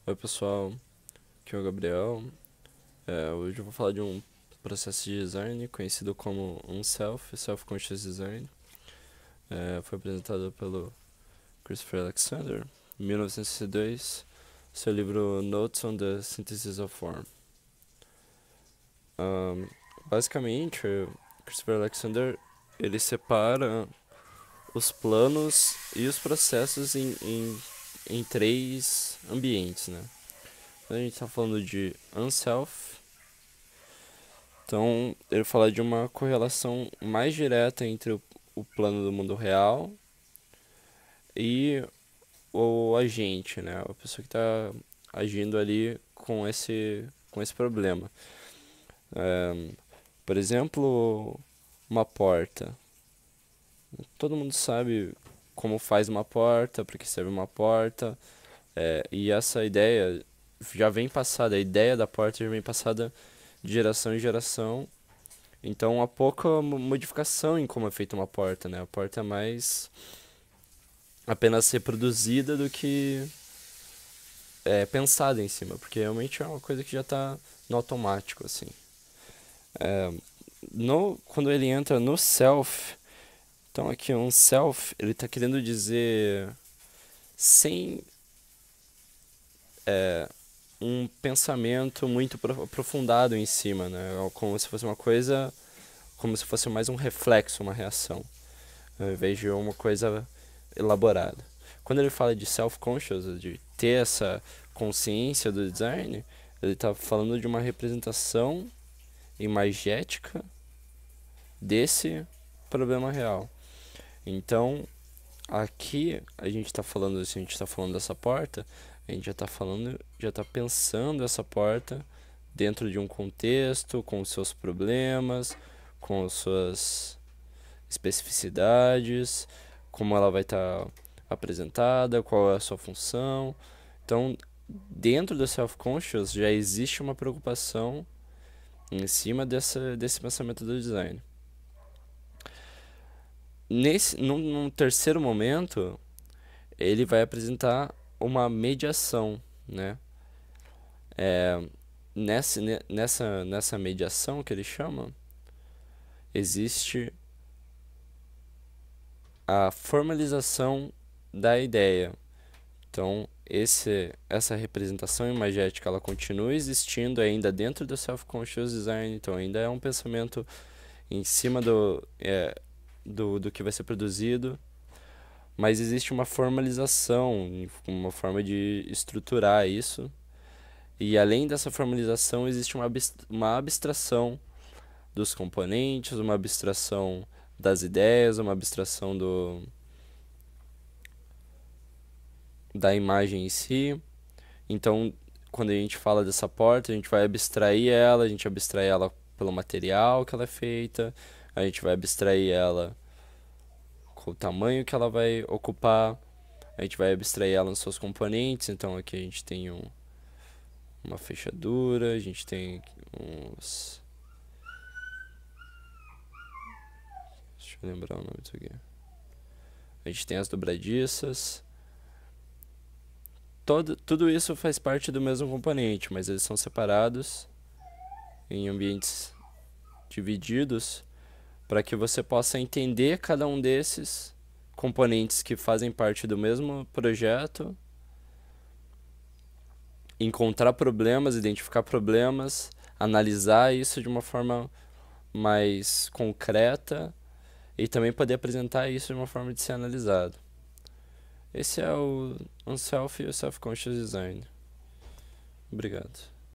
Oi pessoal, aqui é o Gabriel. Hoje eu vou falar de um processo de design conhecido como Self-Conscious Design. Foi apresentado pelo Christopher Alexander em 1962, seu livro Notes on the Synthesis of Form. Ahn, Basicamente, o Christopher Alexander ele separa os planos e os processos em três ambientes, né? Quando a gente está falando de unself, então ele fala de uma correlação mais direta entre o plano do mundo real e o agente, né? A pessoa que está agindo ali com esse problema. É, por exemplo, uma porta. Todo mundo sabe como faz uma porta, para que serve uma porta, e essa ideia já vem passada, a ideia da porta já vem passada de geração em geração. Então há pouca modificação em como é feita uma porta, né? A porta é mais apenas reproduzida do que pensada em cima, porque realmente é uma coisa que já está no automático, assim. É, Quando ele entra no self, então aqui um self, ele está querendo dizer sem um pensamento muito aprofundado em cima, né? Como se fosse uma coisa, como se fosse mais um reflexo, uma reação, ao invés de uma coisa elaborada. Quando ele fala de self-conscious, de ter essa consciência do design, ele está falando de uma representação imagética desse problema real. Então, aqui a gente está falando, se a gente está falando dessa porta, a gente já está falando, já está pensando essa porta dentro de um contexto, com os seus problemas, com as suas especificidades, como ela vai estar apresentada, qual é a sua função. Então, dentro do self-conscious já existe uma preocupação em cima desse pensamento do design. Num terceiro momento, ele vai apresentar uma mediação, né? É, nessa mediação que ele chama, existe a formalização da ideia. Então, essa representação imagética ela continua existindo ainda dentro do self-conscious design, então ainda é um pensamento em cima do que vai ser produzido, mas existe uma formalização, uma forma de estruturar isso, e além dessa formalização existe uma abstração dos componentes, uma abstração das ideias, uma abstração da imagem em si. Então, quando a gente fala dessa porta, a gente vai abstrair ela, a gente abstrai ela pelo material que ela é feita, a gente vai abstrair ela com o tamanho que ela vai ocupar, a gente vai abstrair ela nos seus componentes. Então, aqui a gente tem uma fechadura, a gente tem uns. Deixa eu lembrar o nome disso aqui. A gente tem as dobradiças. Tudo isso faz parte do mesmo componente, mas eles são separados em ambientes divididos para que você possa entender cada um desses componentes que fazem parte do mesmo projeto, encontrar problemas, identificar problemas, analisar isso de uma forma mais concreta e também poder apresentar isso de uma forma de ser analisado. Esse é o Unself e o Self-Conscious Design. Obrigado.